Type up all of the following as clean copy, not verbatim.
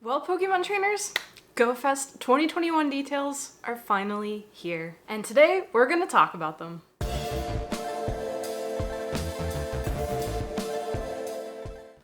Well, Pokemon trainers, GoFest 2021 details are finally here. And today we're gonna talk about them.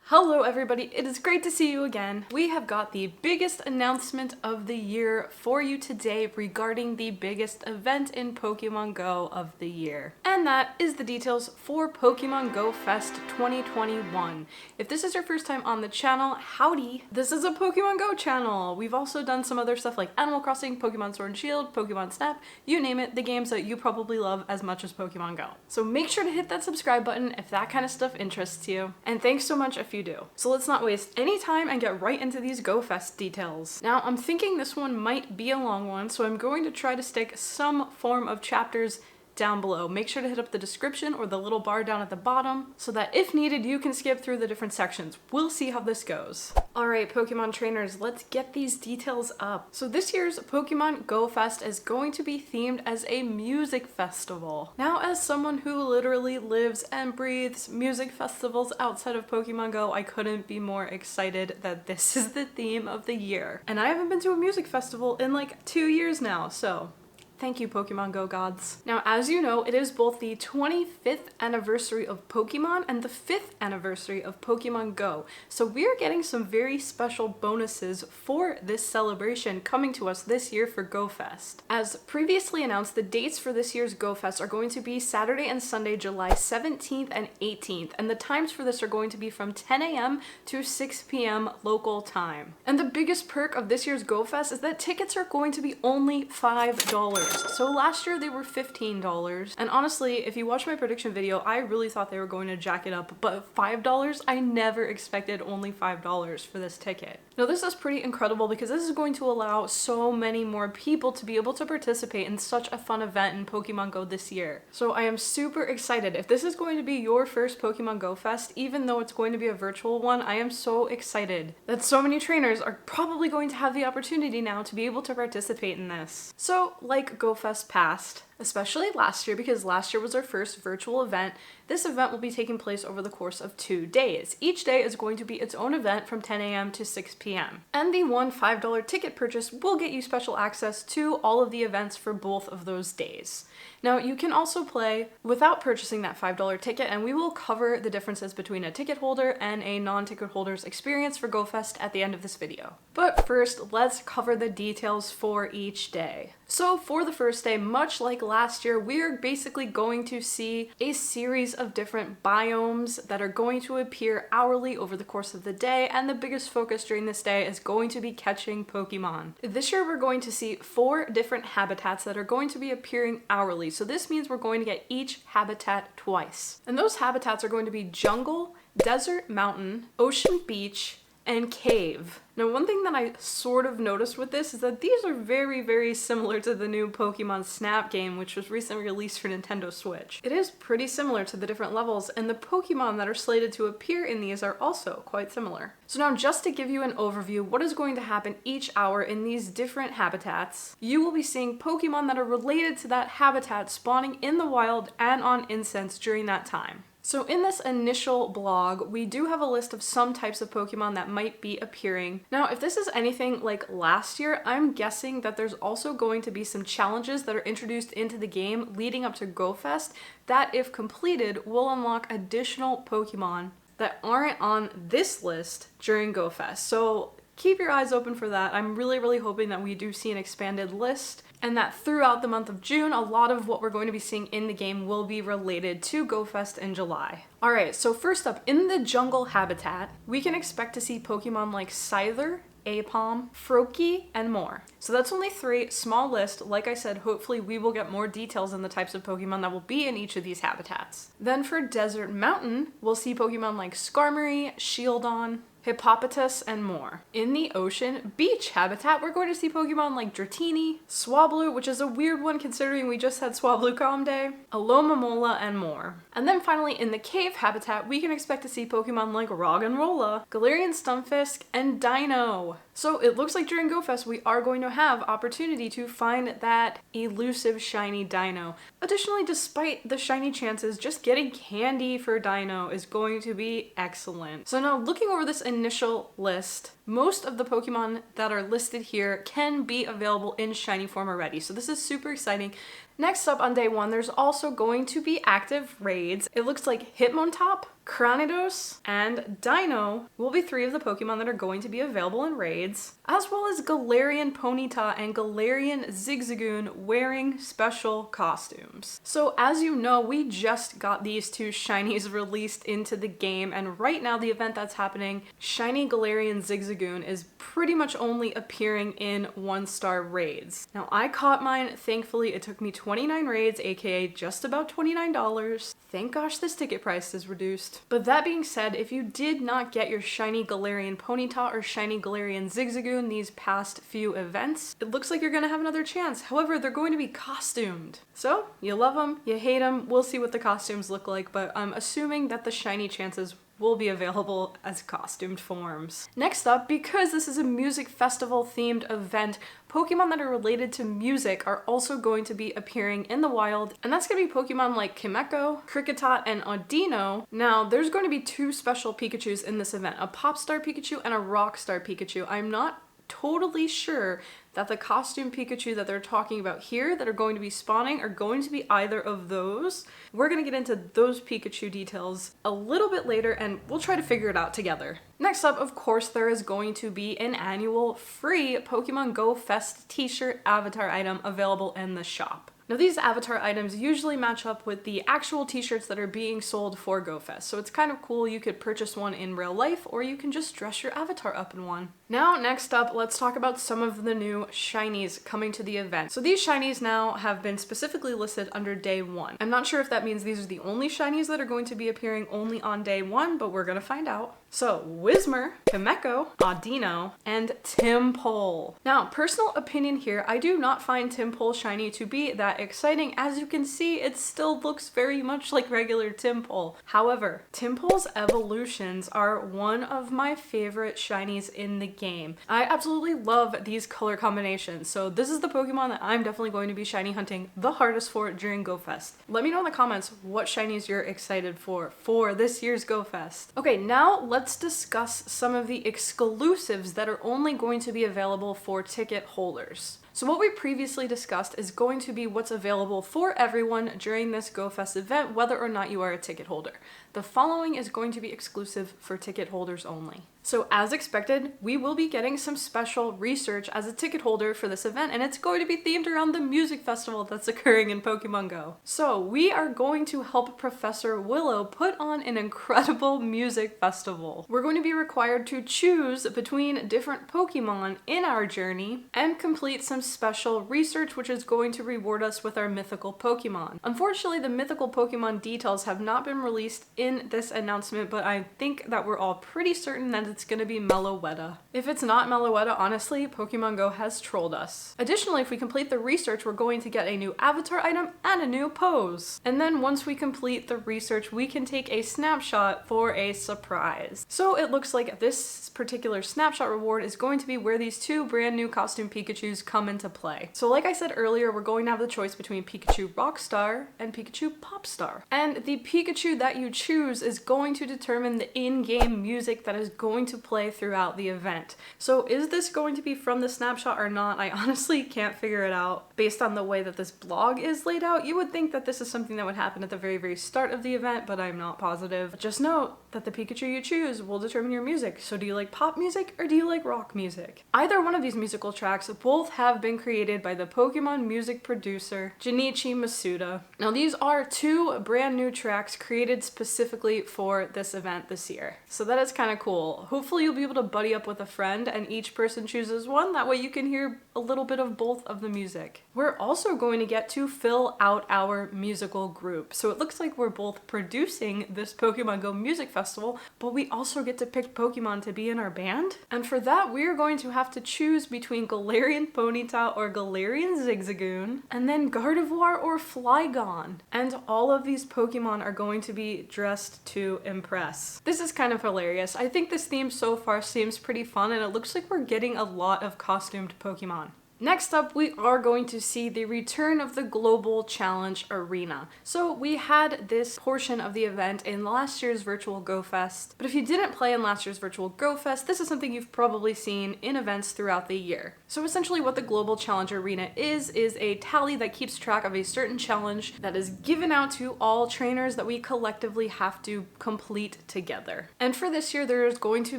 Hello everybody, it is great to see you again. We have got the biggest announcement of the year for you today regarding the biggest event in Pokemon Go of the year. And that is the details for Pokemon Go Fest 2021. If this is your first time on the channel, howdy! This is a Pokemon Go channel. We've also done some other stuff like Animal Crossing, Pokemon Sword and Shield, Pokemon Snap, you name it, the games that you probably love as much as Pokemon Go. So make sure to hit that subscribe button if that kind of stuff interests you. And thanks so much if you do. So let's not waste any time and get right into these GoFest details. Now, I'm thinking this one might be a long one, so I'm going to try to stick some form of chapters down below. Make sure to hit up the description or the little bar down at the bottom so that if needed, you can skip through the different sections. We'll see how this goes. All right, Pokemon trainers, let's get these details up. So this year's Pokemon Go Fest is going to be themed as a music festival. Now, as someone who literally lives and breathes music festivals outside of Pokemon Go, I couldn't be more excited that this is the theme of the year. And I haven't been to a music festival in like 2 years now, so thank you, Pokemon Go gods. Now, as you know, it is both the 25th anniversary of Pokemon and the 5th anniversary of Pokemon Go. So we're getting some very special bonuses for this celebration coming to us this year for GoFest. As previously announced, the dates for this year's GoFest are going to be Saturday and Sunday, July 17th and 18th. And the times for this are going to be from 10 a.m. to 6 p.m. local time. And the biggest perk of this year's GoFest is that tickets are going to be only $5. So last year they were $15, and honestly, if you watch my prediction video, I really thought they were going to jack it up, but $5, I never expected only $5 for this ticket. Now this is pretty incredible because this is going to allow so many more people to be able to participate in such a fun event in Pokemon Go this year. So I am super excited. If this is going to be your first Pokemon Go Fest, even though it's going to be a virtual one, I am so excited that so many trainers are probably going to have the opportunity now to be able to participate in this. So like GoFest past, especially last year, because last year was our first virtual event, this event will be taking place over the course of 2 days. Each day is going to be its own event from 10 a.m. to 6 p.m. And the one $5 ticket purchase will get you special access to all of the events for both of those days. Now, you can also play without purchasing that $5 ticket, and we will cover the differences between a ticket holder and a non-ticket holder's experience for GoFest at the end of this video. But first, let's cover the details for each day. So for the first day, much like last year, we're basically going to see a series of different biomes that are going to appear hourly over the course of the day, and the biggest focus during this day is going to be catching Pokemon. This year, we're going to see 4 different habitats that are going to be appearing hourly. So this means we're going to get each habitat twice. And those habitats are going to be jungle, desert, mountain, ocean, beach, and cave. Now, one thing that I sort of noticed with this is that these are very, very similar to the new Pokemon Snap game, which was recently released for Nintendo Switch. It is pretty similar to the different levels, and the Pokemon that are slated to appear in these are also quite similar. So now, just to give you an overview, what is going to happen each hour in these different habitats, you will be seeing Pokemon that are related to that habitat spawning in the wild and on incense during that time. So in this initial blog, we do have a list of some types of Pokemon that might be appearing. Now, if this is anything like last year, I'm guessing that there's also going to be some challenges that are introduced into the game leading up to GoFest that, if completed, will unlock additional Pokemon that aren't on this list during GoFest. So keep your eyes open for that. I'm really hoping that we do see an expanded list, and that throughout the month of June, a lot of what we're going to be seeing in the game will be related to GoFest in July. Alright, so first up, in the jungle habitat, we can expect to see Pokemon like Scyther, Apom, Froakie, and more. So that's only 3, small list. Like I said, hopefully we will get more details on the types of Pokemon that will be in each of these habitats. Then for Desert Mountain, we'll see Pokemon like Skarmory, Shieldon, Hippopotas, and more. In the ocean beach habitat, we're going to see Pokemon like Dratini, Swablu, which is a weird one considering we just had Swablucom Day, Alomomola, and more. And then finally, in the cave habitat, we can expect to see Pokemon like Roggenrola, Galarian Stunfisk, and Dino. So it looks like during GoFest we are going to have opportunity to find that elusive shiny Dino. Additionally, despite the shiny chances, just getting candy for Dino is going to be excellent. So now looking over this initial list, most of the Pokemon that are listed here can be available in shiny form already. So this is super exciting. Next up on day 1, there's also going to be active raids. It looks like Hitmontop, Cranidos, and Dino will be 3 of the Pokemon that are going to be available in raids, as well as Galarian Ponyta and Galarian Zigzagoon wearing special costumes. So as you know, we just got these 2 shinies released into the game, and right now the event that's happening, Shiny Galarian Zigzagoon is pretty much only appearing in 1-star raids. Now I caught mine, thankfully. It took me 29 raids, aka just about $29. Thank gosh this ticket price is reduced. But that being said, if you did not get your shiny Galarian Ponyta or shiny Galarian Zigzagoon these past few events, it looks like you're gonna have another chance. However, they're going to be costumed. So, you love them, you hate them, we'll see what the costumes look like, but I'm assuming that the shiny chances will be available as costumed forms. Next up, because this is a music festival themed event, Pokemon that are related to music are also going to be appearing in the wild, and that's going to be Pokemon like Kimeko, Kricketot, and Audino. Now, there's going to be 2 special Pikachus in this event, a Popstar Pikachu and a Rockstar Pikachu. I'm not totally sure that the costume Pikachu that they're talking about here that are going to be spawning are going to be either of those. We're going to get into those Pikachu details a little bit later, and we'll try to figure it out together. Next up, of course, there is going to be an annual free Pokemon Go Fest t-shirt avatar item available in the shop. Now these avatar items usually match up with the actual t-shirts that are being sold for GoFest, so it's kind of cool. You could purchase one in real life, or you can just dress your avatar up in one. Now, next up, let's talk about some of the new shinies coming to the event. So these shinies now have been specifically listed under day 1. I'm not sure if that means these are the only shinies that are going to be appearing only on day 1, but we're gonna find out. So, Whismur, Kimeko, Audino, and Tympole. Now, personal opinion here, I do not find Tympole shiny to be that exciting. As you can see, it still looks very much like regular Tympole. However, Tympole's evolutions are one of my favorite shinies in the game. I absolutely love these color combinations, so this is the Pokemon that I'm definitely going to be shiny hunting the hardest for during GoFest. Let me know in the comments what shinies you're excited for this year's GoFest. Okay, now let's discuss some of the exclusives that are only going to be available for ticket holders. So what we previously discussed is going to be what's available for everyone during this GoFest event, whether or not you are a ticket holder. The following is going to be exclusive for ticket holders only. So as expected, we will be getting some special research as a ticket holder for this event, and it's going to be themed around the music festival that's occurring in Pokemon Go. So we are going to help Professor Willow put on an incredible music festival. We're going to be required to choose between different Pokemon in our journey and complete some special research, which is going to reward us with our mythical Pokemon. Unfortunately, the mythical Pokemon details have not been released in this announcement, but I think that we're all pretty certain that it's gonna be Meloetta. If it's not Meloetta, honestly, Pokemon Go has trolled us. Additionally, if we complete the research, we're going to get a new avatar item and a new pose. And then once we complete the research, we can take a snapshot for a surprise. So it looks like this particular snapshot reward is going to be where these 2 brand new costume Pikachus come into play. So like I said earlier, we're going to have the choice between Pikachu Rockstar and Pikachu Popstar. And the Pikachu that you choose is going to determine the in-game music that is going to play throughout the event. So is this going to be from the snapshot or not? I honestly can't figure it out. Based on the way that this blog is laid out, you would think that this is something that would happen at the very, very start of the event, but I'm not positive. Just note that the Pikachu you choose will determine your music. So do you like pop music or do you like rock music? Either one of these musical tracks both have been created by the Pokemon music producer Junichi Masuda. Now these are 2 brand new tracks created specifically for this event this year. So that is kind of cool. Hopefully you'll be able to buddy up with a friend and each person chooses one. That way you can hear a little bit of both of the music. We're also going to get to fill out our musical group. So it looks like we're both producing this Pokemon Go Music Festival, but we also get to pick Pokemon to be in our band. And for that, we're going to have to choose between Galarian Ponyta or Galarian Zigzagoon, and then Gardevoir or Flygon. And all of these Pokemon are going to be dressed to impress. This is kind of hilarious. I think this theme so far seems pretty fun, and it looks like we're getting a lot of costumed Pokemon. Next up, we are going to see the return of the Global Challenge Arena. So we had this portion of the event in last year's Virtual Go Fest, but if you didn't play in last year's Virtual Go Fest, this is something you've probably seen in events throughout the year. So essentially what the Global Challenge Arena is a tally that keeps track of a certain challenge that is given out to all trainers that we collectively have to complete together. And for this year, there is going to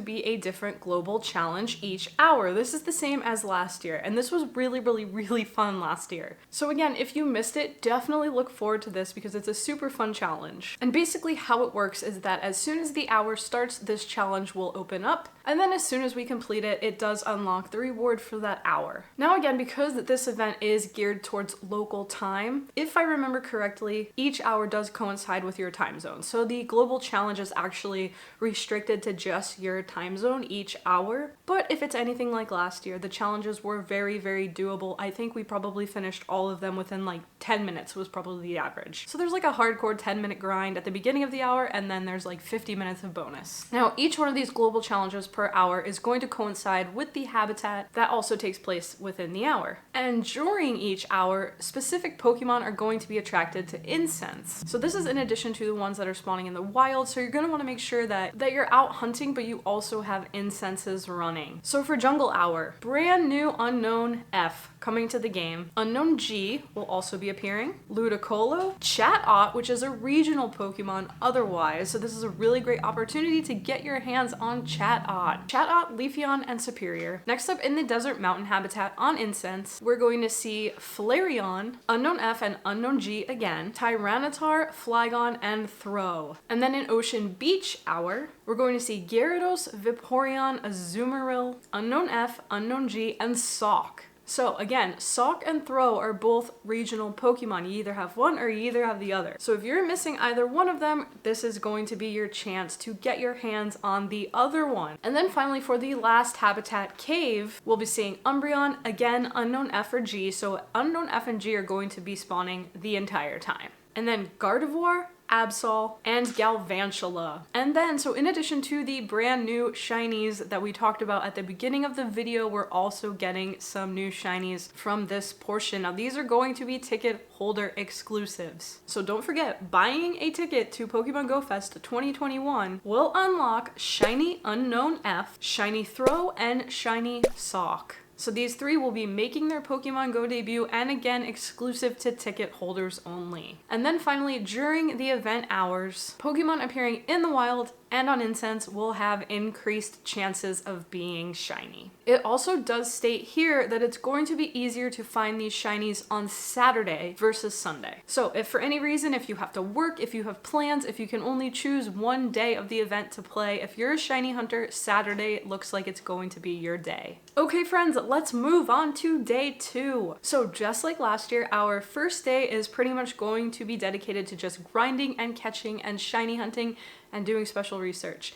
be a different global challenge each hour. This is the same as last year, and this was really fun last year. So again, if you missed it, definitely look forward to this because it's a super fun challenge. And basically how it works is that as soon as the hour starts, this challenge will open up, and then as soon as we complete it, it does unlock the reward for that hour. Now again, because this event is geared towards local time, if I remember correctly, each hour does coincide with your time zone. So the global challenge is actually restricted to just your time zone each hour. But if it's anything like last year, the challenges were very doable. I think we probably finished all of them within like 10 minutes was probably the average. So there's like a hardcore 10-minute grind at the beginning of the hour, and then there's like 50 minutes of bonus. Now, each one of these global challenges per hour is going to coincide with the habitat that also takes place within the hour. And during each hour, specific Pokemon are going to be attracted to incense. So this is in addition to the ones that are spawning in the wild, so you're going to want to make sure that you're out hunting, but you also have incenses running. So for Jungle Hour, brand new Unknown F coming to the game. Unknown G will also be appearing. Ludicolo, Chatot, which is a regional Pokemon otherwise, so this is a really great opportunity to get your hands on Chatot. Chatot, Leafeon, and Superior. Next up in the Desert Mountain habitat on Incense, we're going to see Flareon, Unknown F and Unknown G again, Tyranitar, Flygon, and Throw. And then in Ocean Beach Hour, we're going to see Gyarados, Vaporeon, Azumarill, Unknown F, Unknown G, and Sawk. So again, Sawk and Throw are both regional Pokemon. You either have one or you either have the other. So if you're missing either one of them, this is going to be your chance to get your hands on the other one. And then finally for the last habitat, Cave, we'll be seeing Umbreon, again, Unknown F or G. So Unknown F and G are going to be spawning the entire time. And then Gardevoir, Absol, and Galvantula. And then, so in addition to the brand new Shinies that we talked about at the beginning of the video, we're also getting some new Shinies from this portion. Now these are going to be ticket holder exclusives. So don't forget, buying a ticket to Pokemon Go Fest 2021 will unlock Shiny Unknown F, Shiny Throw, and Shiny Sawk. So these three will be making their Pokemon Go debut, and again, exclusive to ticket holders only. And then finally, during the event hours, Pokemon appearing in the wild and on Incense will have increased chances of being shiny. It also does state here that it's going to be easier to find these shinies on Saturday versus Sunday. So if for any reason, if you have to work, if you have plans, if you can only choose one day of the event to play, if you're a shiny hunter, Saturday looks like it's going to be your day. Okay friends, let's move on to day 2. So just like last year, our first day is pretty much going to be dedicated to just grinding and catching and shiny hunting and doing special research.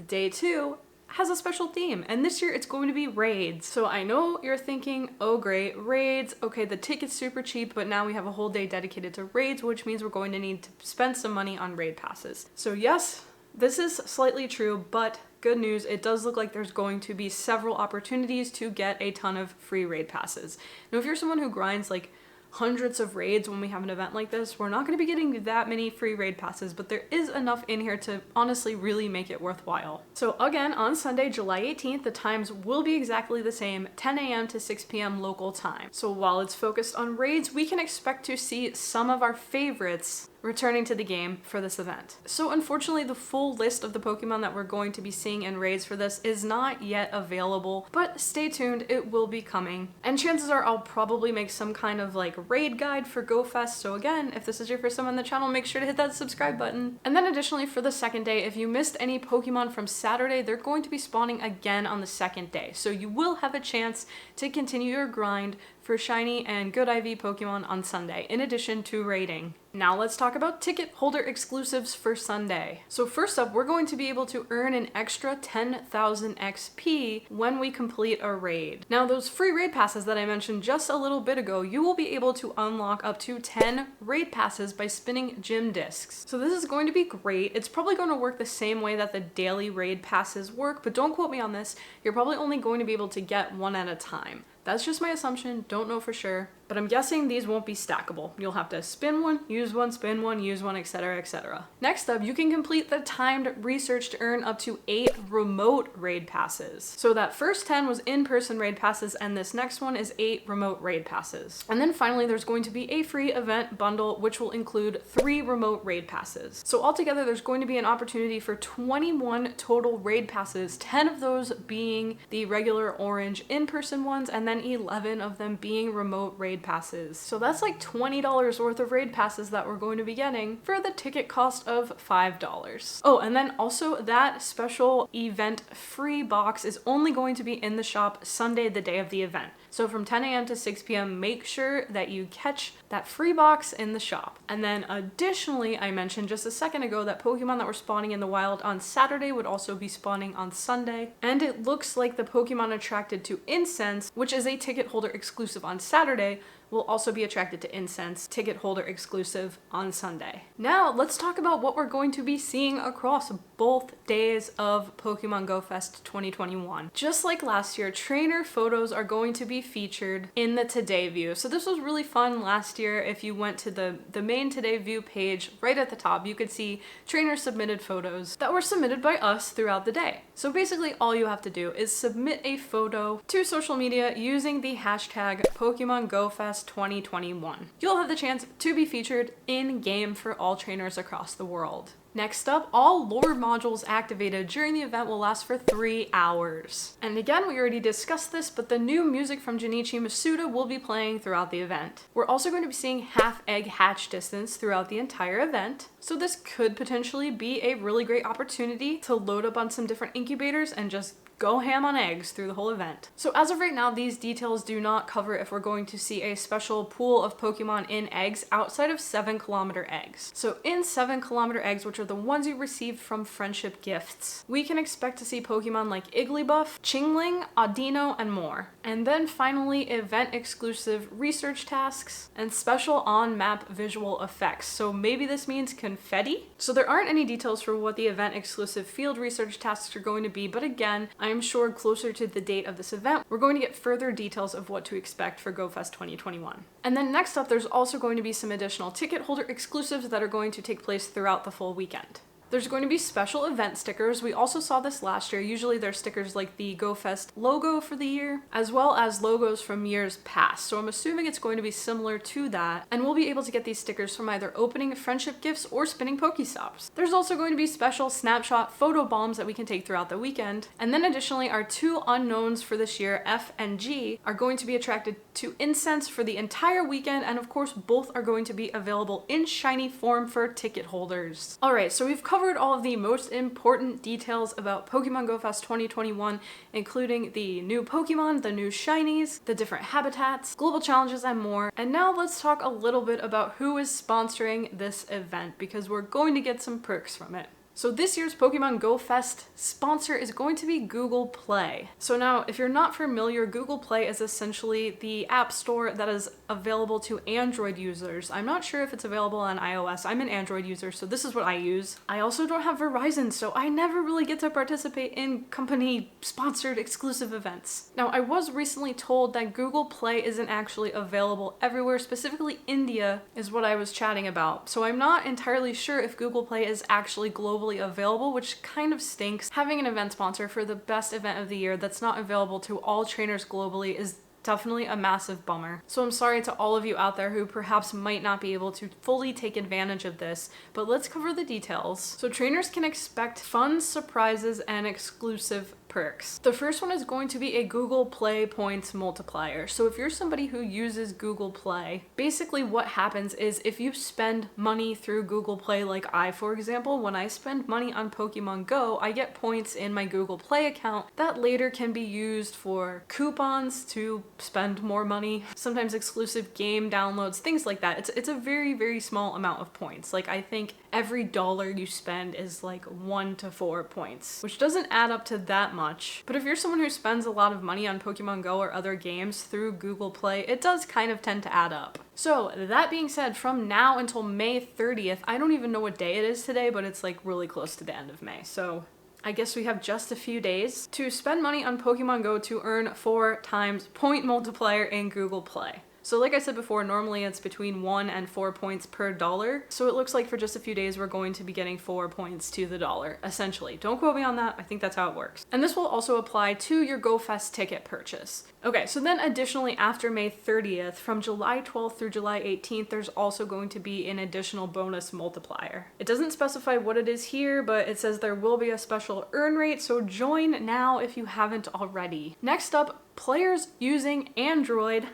Day 2 has a special theme, and this year it's going to be raids. So I know you're thinking, oh great, raids, okay, the ticket's super cheap, but now we have a whole day dedicated to raids, which means we're going to need to spend some money on raid passes. So yes, this is slightly true, but good news, it does look like there's going to be several opportunities to get a ton of free raid passes. Now if you're someone who grinds like hundreds of raids when we have an event like this, we're not going to be getting that many free raid passes, but there is enough in here to honestly really make it worthwhile. So again, on Sunday, July 18th, the times will be exactly the same, 10 a.m. to 6 p.m. local time. So while it's focused on raids, we can expect to see some of our favorites returning to the game for this event. So unfortunately, the full list of the Pokemon that we're going to be seeing in raids for this is not yet available, but stay tuned, it will be coming. And chances are I'll probably make some kind of like raid guide for GoFest. So again, if this is your first time on the channel, make sure to hit that subscribe button. And then additionally for the second day, if you missed any Pokemon from Saturday, they're going to be spawning again on the second day. So you will have a chance to continue your grind for shiny and good IV Pokemon on Sunday, in addition to raiding. Now let's talk about ticket holder exclusives for Sunday. So first up, we're going to be able to earn an extra 10,000 XP when we complete a raid. Now those free raid passes that I mentioned just a little bit ago, you will be able to unlock up to 10 raid passes by spinning gym discs. So this is going to be great. It's probably going to work the same way that the daily raid passes work, but don't quote me on this. You're probably only going to be able to get one at a time. That's just my assumption, don't know for sure. But I'm guessing these won't be stackable. You'll have to spin one, use one, etc, etc. Next up, you can complete the timed research to earn up to 8 remote raid passes. So that first 10 was in-person raid passes, and this next one is 8 remote raid passes. And then finally, there's going to be a free event bundle, which will include 3 remote raid passes. So altogether, there's going to be an opportunity for 21 total raid passes, 10 of those being the regular orange in-person ones, and then 11 of them being remote raid passes. So that's like $20 worth of raid passes that we're going to be getting for the ticket cost of $5. Oh, and then also that special event free box is only going to be in the shop Sunday, the day of the event. So from 10 a.m. to 6 p.m, make sure that you catch that free box in the shop. And then additionally, I mentioned just a second ago that Pokemon that were spawning in the wild on Saturday would also be spawning on Sunday. And it looks like the Pokemon attracted to Incense, which is a ticket holder exclusive on Saturday, will also be attracted to Incense, ticket holder exclusive on Sunday. Now let's talk about what we're going to be seeing across both days of Pokemon Go Fest 2021. Just like last year, trainer photos are going to be featured in the Today view. So this was really fun last year. If you went to the main Today view page, right at the top, you could see trainer submitted photos that were submitted by us throughout the day. So basically all you have to do is submit a photo to social media using the hashtag Pokemon Go Fest 2021. You'll have the chance to be featured in-game for all trainers across the world. Next up, all lore modules activated during the event will last for 3 hours. And again, we already discussed this, but the new music from Junichi Masuda will be playing throughout the event. We're also going to be seeing half egg hatch distance throughout the entire event. So this could potentially be a really great opportunity to load up on some different incubators and just go ham on eggs through the whole event. So as of right now, these details do not cover if we're going to see a special pool of Pokemon in eggs outside of 7-kilometer eggs. So in 7-kilometer eggs, which are the ones you received from friendship gifts, we can expect to see Pokemon like Igglybuff, Chingling, Audino, and more. And then finally, event exclusive research tasks and special on-map visual effects. So maybe this means confetti? So there aren't any details for what the event exclusive field research tasks are going to be, but again, I'm sure closer to the date of this event, we're going to get further details of what to expect for GoFest 2021. And then next up, there's also going to be some additional ticket holder exclusives that are going to take place throughout the full weekend. There's going to be special event stickers. We also saw this last year. Usually there's stickers like the GoFest logo for the year, as well as logos from years past. So I'm assuming it's going to be similar to that, and we'll be able to get these stickers from either opening friendship gifts or spinning Pokestops. There's also going to be special snapshot photo bombs that we can take throughout the weekend. And then additionally, our 2 unknowns for this year, F and G, are going to be attracted to Incense for the entire weekend, and of course both are going to be available in shiny form for ticket holders. Alright, so we've covered all of the most important details about Pokemon Go Fest 2021, including the new Pokemon, the new Shinies, the different habitats, global challenges, and more. And now let's talk a little bit about who is sponsoring this event, because we're going to get some perks from it. So this year's Pokemon Go Fest sponsor is going to be Google Play. So now, if you're not familiar, Google Play is essentially the app store that is available to Android users. I'm not sure if it's available on iOS. I'm an Android user, so this is what I use. I also don't have Verizon, so I never really get to participate in company-sponsored exclusive events. Now, I was recently told that Google Play isn't actually available everywhere, specifically India is what I was chatting about. So I'm not entirely sure if Google Play is actually globally available, which kind of stinks. Having an event sponsor for the best event of the year that's not available to all trainers globally is definitely a massive bummer. So I'm sorry to all of you out there who perhaps might not be able to fully take advantage of this, but let's cover the details. So trainers can expect fun surprises and exclusive perks. The first one is going to be a Google Play points multiplier. So if you're somebody who uses Google Play, basically what happens is if you spend money through Google Play, like I, for example, when I spend money on Pokemon Go, I get points in my Google Play account that later can be used for coupons to spend more money, sometimes exclusive game downloads, things like that. It's a very, very small amount of points. Like I think every dollar you spend is like 1 to 4 points, which doesn't add up to that much. But if you're someone who spends a lot of money on Pokemon Go or other games through Google Play, it does kind of tend to add up. So that being said, from now until May 30th, I don't even know what day it is today, but it's like really close to the end of May. So I guess we have just a few days to spend money on Pokemon Go to earn 4 times point multiplier in Google Play. So like I said before, normally it's between 1 and 4 points per dollar. So it looks like for just a few days, we're going to be getting 4 points to the dollar, essentially. Don't quote me on that. I think that's how it works. And this will also apply to your GoFest ticket purchase. Okay, so then additionally, after May 30th, from July 12th through July 18th, there's also going to be an additional bonus multiplier. It doesn't specify what it is here, but it says there will be a special earn rate, so join now if you haven't already. Next up, players using Android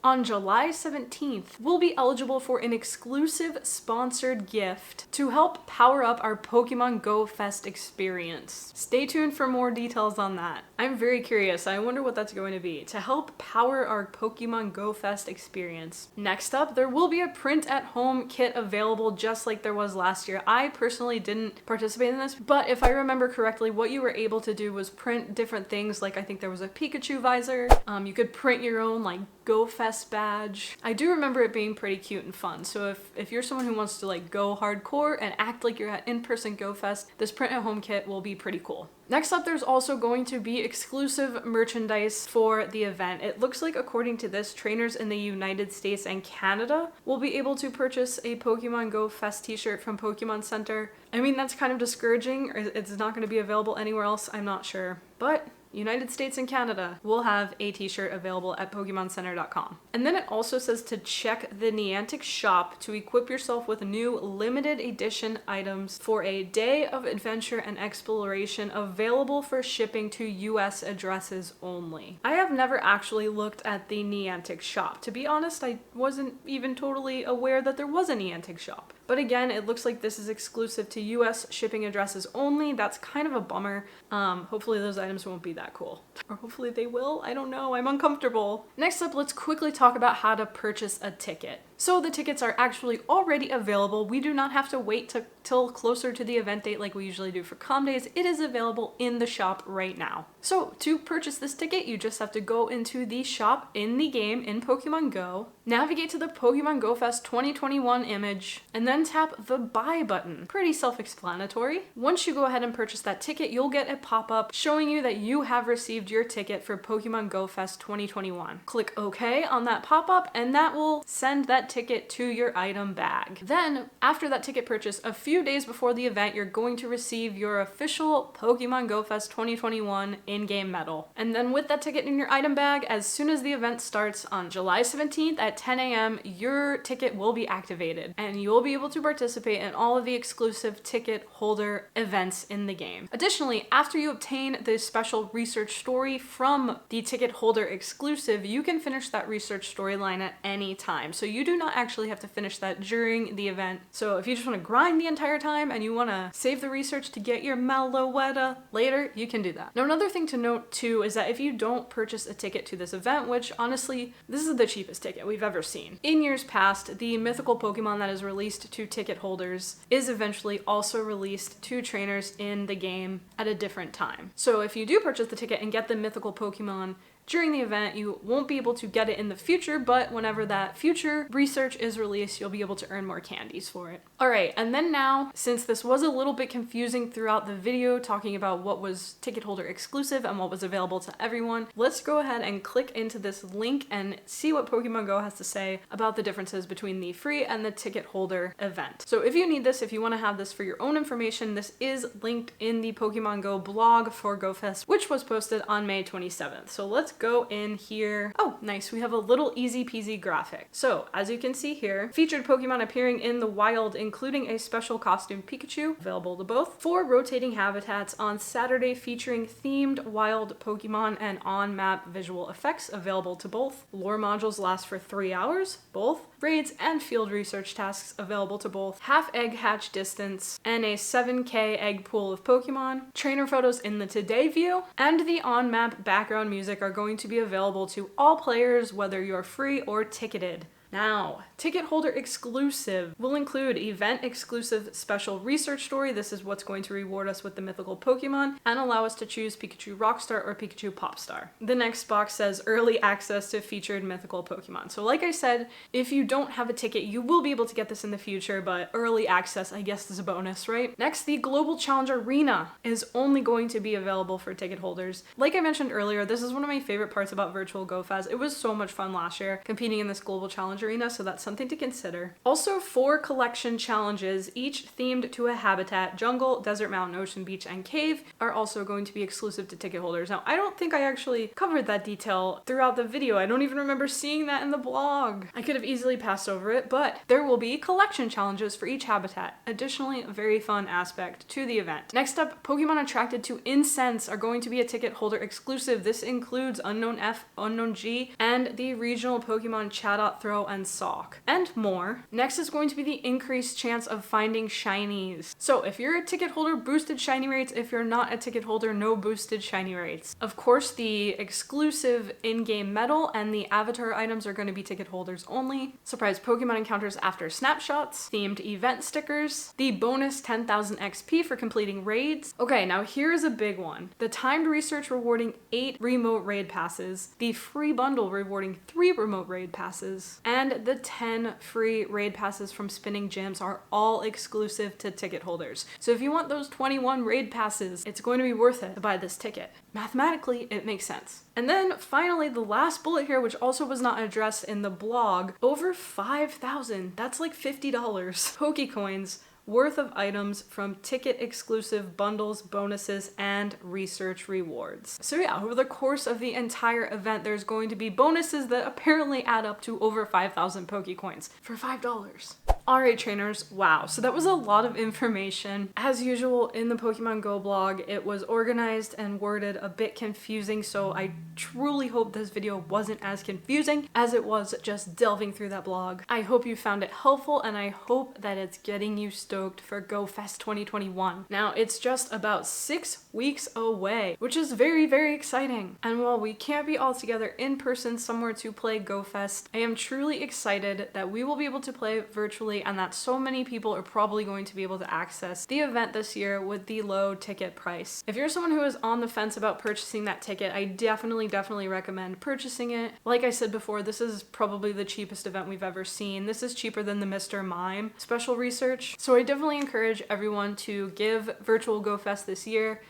on July 17th, we'll be eligible for an exclusive sponsored gift to help power up our Pokemon Go Fest experience. Stay tuned for more details on that. I'm very curious. I wonder what that's going to be to help power our Pokemon Go Fest experience. Next up, there will be a print at home kit available just like there was last year. I personally didn't participate in this, but if I remember correctly, what you were able to do was print different things. Like I think there was a Pikachu visor. You could print your own like Go Fest badge. I do remember it being pretty cute and fun. So if you're someone who wants to like go hardcore and act like you're at in-person Go Fest, this print at home kit will be pretty cool. Next up, there's also going to be exclusive merchandise for the event. It looks like, according to this, trainers in the United States and Canada will be able to purchase a Pokemon Go Fest t-shirt from Pokemon Center. I mean, that's kind of discouraging. It's not going to be available anywhere else, I'm not sure. But United States and Canada will have a t-shirt available at PokemonCenter.com. And then it also says to check the Niantic shop to equip yourself with new limited edition items for a day of adventure and exploration available for shipping to US addresses only. I have never actually looked at the Niantic shop. To be honest, I wasn't even totally aware that there was a Niantic shop. But again, it looks like this is exclusive to US shipping addresses only. That's kind of a bummer. Hopefully those items won't be that cool. Or hopefully they will. I don't know. I'm uncomfortable. Next up, let's quickly talk about how to purchase a ticket. So the tickets are actually already available. We do not have to wait till closer to the event date like we usually do for Com Days. It is available in the shop right now. So to purchase this ticket, you just have to go into the shop in the game in Pokemon Go, navigate to the Pokemon Go Fest 2021 image, and then tap the buy button. Pretty self-explanatory. Once you go ahead and purchase that ticket, you'll get a pop-up showing you that you have received your ticket for Pokemon Go Fest 2021. Click OK on that pop-up, and that will send that ticket to your item bag. Then, after that ticket purchase, a few days before the event, you're going to receive your official Pokemon Go Fest 2021 in-game medal. And then with that ticket in your item bag, as soon as the event starts on July 17th at 10 a.m., your ticket will be activated, and you'll be able to participate in all of the exclusive ticket holder events in the game. Additionally, after you obtain the special research story from the ticket holder exclusive, you can finish that research storyline at any time. So you do not actually have to finish that during the event. So if you just want to grind the entire time and you want to save the research to get your Meloetta later, you can do that. Now, another thing to note too is that if you don't purchase a ticket to this event, which honestly, this is the cheapest ticket we've ever seen. In years past, the mythical Pokemon that is released to ticket holders is eventually also released to trainers in the game at a different time. So if you do purchase the ticket and get the mythical Pokemon during the event, you won't be able to get it in the future, but whenever that future research is released, you'll be able to earn more candies for it. All right, and then now, since this was a little bit confusing throughout the video talking about what was ticket holder exclusive and what was available to everyone, let's go ahead and click into this link and see what Pokemon Go has to say about the differences between the free and the ticket holder event. So if you need this, if you want to have this for your own information, this is linked in the Pokemon Go blog for GoFest, which was posted on May 27th. So let's go in here. Oh, nice. We have a little easy peasy graphic. So as you can see here, featured Pokemon appearing in the wild, including a special costume Pikachu, available to both, 4 rotating habitats on Saturday featuring themed wild Pokemon and on-map visual effects, available to both, lore modules last for 3 hours, both, raids and field research tasks available to both, half egg hatch distance, and a 7K egg pool of Pokemon, trainer photos in the today view, and the on-map background music are going to be available to all players, whether you're free or ticketed. Now, ticket holder exclusive will include event exclusive special research story. This is what's going to reward us with the mythical Pokemon and allow us to choose Pikachu Rockstar or Pikachu Popstar. The next box says early access to featured mythical Pokemon. So like I said, if you don't have a ticket, you will be able to get this in the future, but early access, I guess, is a bonus, right? Next, the Global Challenge Arena is only going to be available for ticket holders. Like I mentioned earlier, this is one of my favorite parts about Virtual Go Fest. It was so much fun last year competing in this Global Challenge Arena, so that's something to consider. Also, 4 collection challenges, each themed to a habitat: jungle, desert, mountain, ocean, beach, and cave, are also going to be exclusive to ticket holders. Now, I don't think I actually covered that detail throughout the video. I don't even remember seeing that in the blog. I could have easily passed over it, but there will be collection challenges for each habitat. Additionally, a very fun aspect to the event. Next up, Pokemon attracted to incense are going to be a ticket holder exclusive. This includes Unknown F, Unknown G, and the regional Pokemon Chatot, Throw, and Sock, and more. Next is going to be the increased chance of finding Shinies. So if you're a ticket holder, boosted shiny rates. If you're not a ticket holder, no boosted shiny rates. Of course, the exclusive in-game medal and the avatar items are going to be ticket holders only. Surprise Pokemon encounters after snapshots, themed event stickers, the bonus 10,000 XP for completing raids. Okay, now here's a big one. The timed research rewarding 8 remote raid passes, the free bundle rewarding 3 remote raid passes, and the 10 free raid passes from spinning gyms are all exclusive to ticket holders. So if you want those 21 raid passes, it's going to be worth it to buy this ticket. Mathematically, it makes sense. And then finally, the last bullet here, which also was not addressed in the blog, over 5,000, that's like $50 Pokecoins worth of items from ticket exclusive bundles, bonuses, and research rewards. So yeah, over the course of the entire event, there's going to be bonuses that apparently add up to over 5,000 Pokecoins for $5. Alright trainers, wow, so that was a lot of information. As usual in the Pokemon Go blog, it was organized and worded a bit confusing, so I truly hope this video wasn't as confusing as it was just delving through that blog. I hope you found it helpful, and I hope that it's getting you stoked for Go Fest 2021. Now, it's just about 6 weeks away, which is very, very exciting. And while we can't be all together in person somewhere to play Go Fest, I am truly excited that we will be able to play virtually and that so many people are probably going to be able to access the event this year with the low ticket price. If you're someone who is on the fence about purchasing that ticket, I definitely recommend purchasing it. Like I said before, this is probably the cheapest event we've ever seen. This is cheaper than the Mr. Mime special research. So I definitely encourage everyone to give Virtual Go Fest this year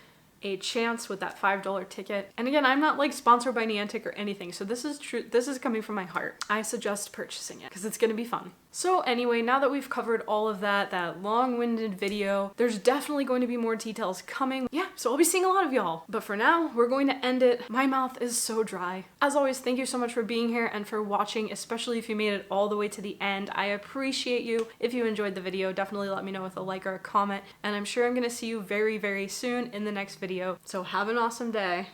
a chance with that $5 ticket. And again, I'm not like sponsored by Niantic or anything, so this is true. This is coming from my heart. I suggest purchasing it because it's gonna be fun. So anyway, now that we've covered all of that long-winded video, there's definitely going to be more details coming. Yeah, so I'll be seeing a lot of y'all. But for now, we're going to end it. My mouth is so dry. As always, thank you so much for being here and for watching, especially if you made it all the way to the end. I appreciate you. If you enjoyed the video, definitely let me know with a like or a comment. And I'm sure I'm gonna see you very, very soon in the next video. So have an awesome day.